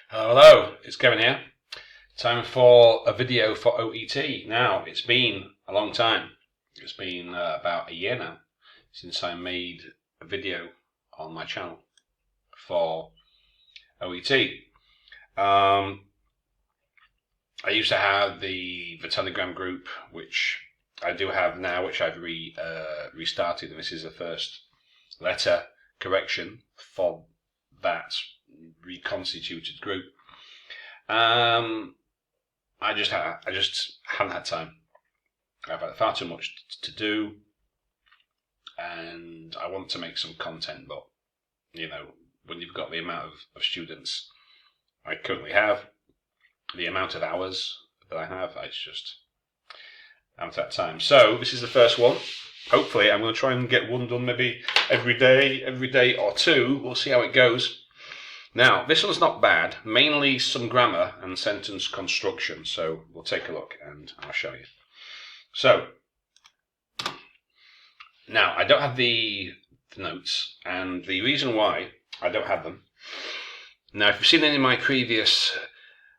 Hello, it's Kevin here. Time for a video for OET. Now, it's been a long time. It's been about a year now since I made a video on my channel for OET. I used to have the Telegram group, which I do have now, which I've restarted, and this is the first letter correction for that reconstituted group. I just haven't had time. I've had far too much to do, and I want to make some content. But when you've got the amount of students I currently have, the amount of hours that I have, I just haven't had time. So this is the first one. Hopefully, I'm going to try and get one done maybe every day or two. We'll see how it goes. Now, this one's not bad, mainly some grammar and sentence construction, so we'll take a look and I'll show you. So, now, I don't have the notes, and the reason why I don't have them, now if you've seen any of my previous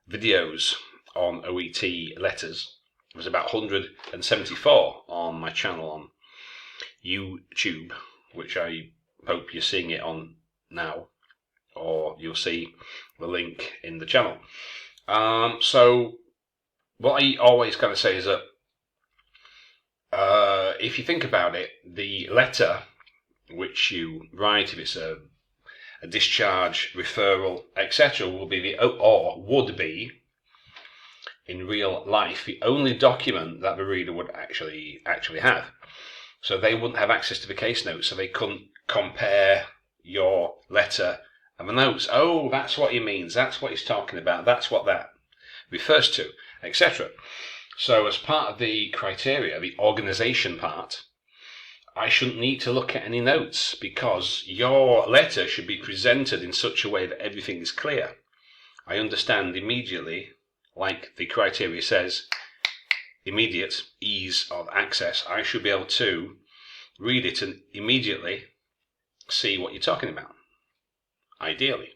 videos on OET letters, it was about 174 on my channel on YouTube, which I hope you're seeing it on now, or you'll see the link in the channel. So what I always kind of say is that if you think about it, the letter which you write, if it's a discharge, referral, etc., will be would be in real life the only document that the reader would actually have. So they wouldn't have access to the case notes, so they couldn't compare your letter and the notes. Oh, that's what he means. That's what he's talking about. That's what that refers to, etc. So as part of the criteria, the organization part, I shouldn't need to look at any notes because your letter should be presented in such a way that everything is clear. I understand immediately, like the criteria says, immediate ease of access. I should be able to read it and immediately see what you're talking about, ideally.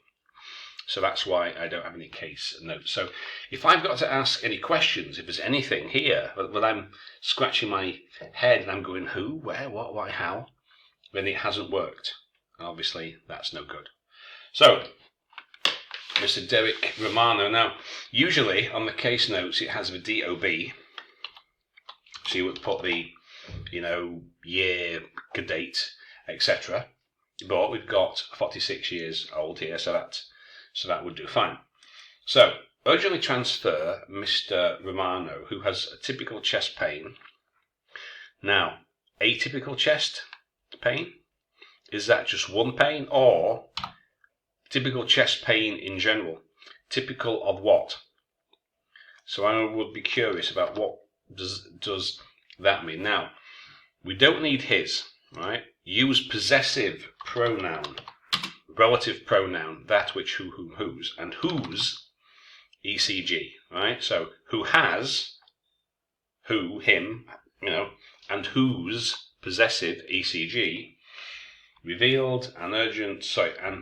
So that's why I don't have any case notes. So if I've got to ask any questions, if there's anything here that I'm scratching my head and I'm going who, where, what, why, how, then it hasn't worked. And obviously that's no good. So Mr. Derek Romano. Now usually on the case notes it has the DOB, so you would put the year, date, etc. But we've got 46 years old here, so that would do fine. So, urgently transfer Mr. Romano, who has a typical chest pain. Now, atypical chest pain? Is that just one pain, or typical chest pain in general? Typical of what? So I would be curious about what does that mean. Now, we don't need his, right? Use possessive pronoun, relative pronoun, that, which, who, whom, whose, and whose, ECG, right? So who has, who, him, and whose, possessive, ECG, revealed an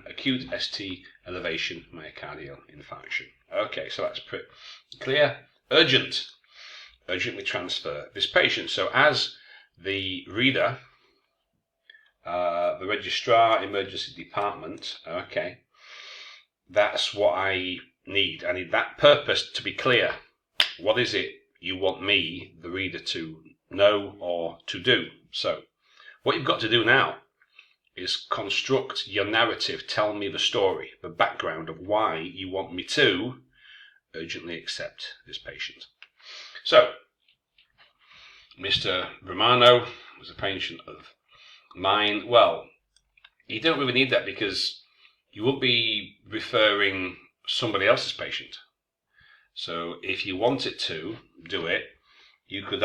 acute ST elevation myocardial infarction. Okay, so that's pretty clear. Urgently transfer this patient. So as the reader, the registrar, emergency department, okay, that's what I need. I need that purpose to be clear. What is it you want me, the reader, to know or to do? So what you've got to do now is construct your narrative. Tell me the story, the background of why you want me to urgently accept this patient. So Mr. Romano was a patient of mine. Well, you don't really need that because you won't be referring somebody else's patient. So if you wanted to do it, you could,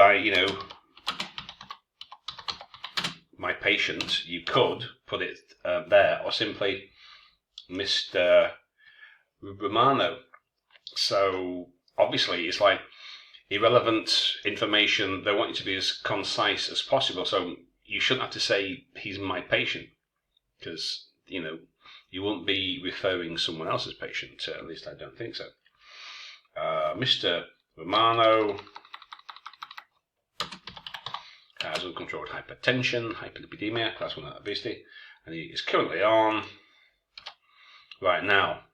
my patient, you could put it there, or simply Mr. Romano. So obviously it's like irrelevant information. They want you to be as concise as possible. So you shouldn't have to say he's my patient, because you wouldn't be referring someone else's patient. At least I don't think so. Mr. Romano has uncontrolled hypertension, hyperlipidemia, class 1 obesity, and he is currently on, right now,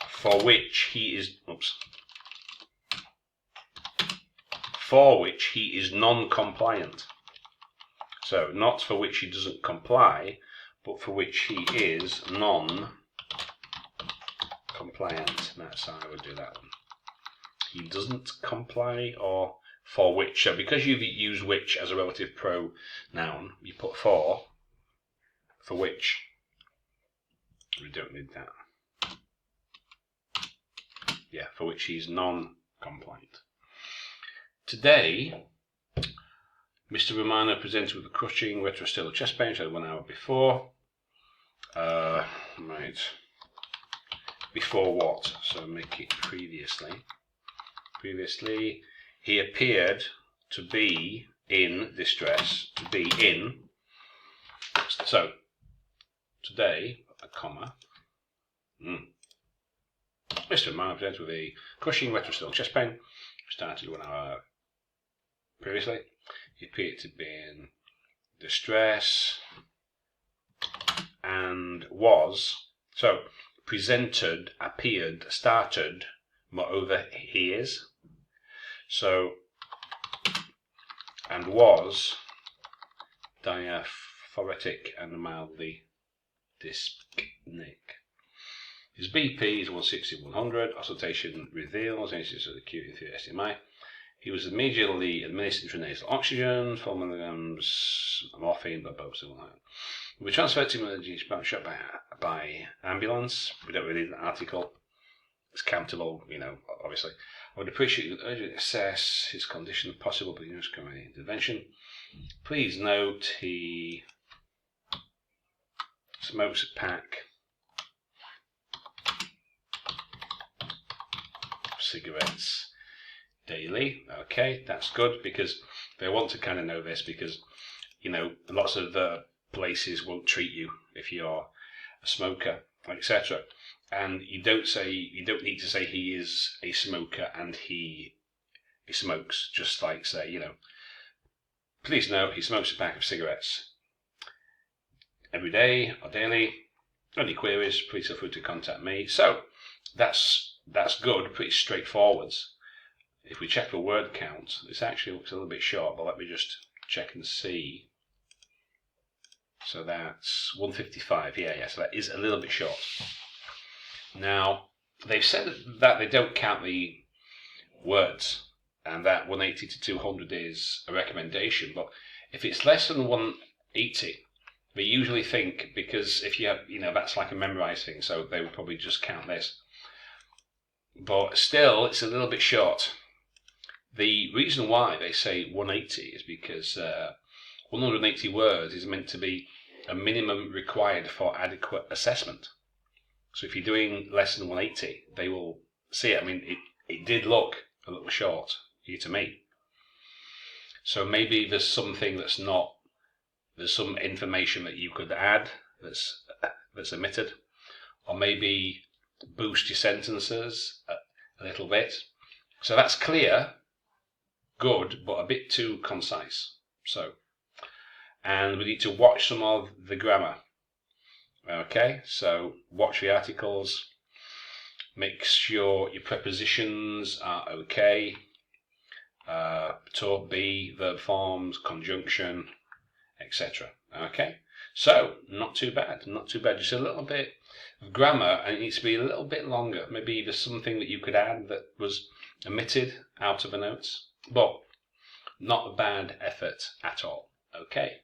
for which he is, for which he is non-compliant. So not for which he doesn't comply, but for which he is non-compliant. That's how I would do that one. He doesn't comply, or for which. So because you've used which as a relative pronoun, you put for which. We don't need that. Yeah, for which he's non-compliant. Today, Mr. Romano presented with a crushing retrosternal chest pain, so 1 hour before. Right. Before what? So make it previously. Previously, he appeared to be in distress, So, today, a comma. Mr. Romano presented with a crushing retrosternal chest pain, started 1 hour previously. He appeared to be in distress and was, so presented, appeared, started, moreover he is. So, and was diaphoretic and mildly dyspneic. His BP is 160/100, oscillation reveals instances of acute inferior SMI. He was immediately administered intranasal oxygen, 4 milligrams morphine, but both still high. We were transferred to emergency shot by ambulance. We don't really need an article. It's countable, obviously. I would appreciate you urgently assess his condition, possible precautionary intervention. Please note he smokes a pack of cigarettes daily. Okay, that's good, because they want to kind of know this, because lots of places won't treat you if you're a smoker, etc. And you don't need to say he is a smoker and he smokes. Just like say, please note he smokes a pack of cigarettes every day or daily. Any queries, please feel free to contact me. So that's good, pretty straightforward. If we check the word count, this actually looks a little bit short, but let me just check and see. So that's 155, yeah, so that is a little bit short. Now, they've said that they don't count the words, and that 180 to 200 is a recommendation, but if it's less than 180, they usually think, because if you have, that's like a memorized thing, so they would probably just count this. But still, it's a little bit short. The reason why they say 180 is because 180 words is meant to be a minimum required for adequate assessment. So if you're doing less than 180, they will see it. I mean, it did look a little short here to me. So maybe there's something there's some information that you could add that's omitted, or maybe boost your sentences a little bit. So that's clear, good, but a bit too concise. And we need to watch some of the grammar. Okay, so watch the articles, make sure your prepositions are okay, to, be, verb forms, conjunction, etc. Okay, so not too bad, just a little bit of grammar, and it needs to be a little bit longer. Maybe there's something that you could add that was omitted out of the notes, but not a bad effort at all. Okay.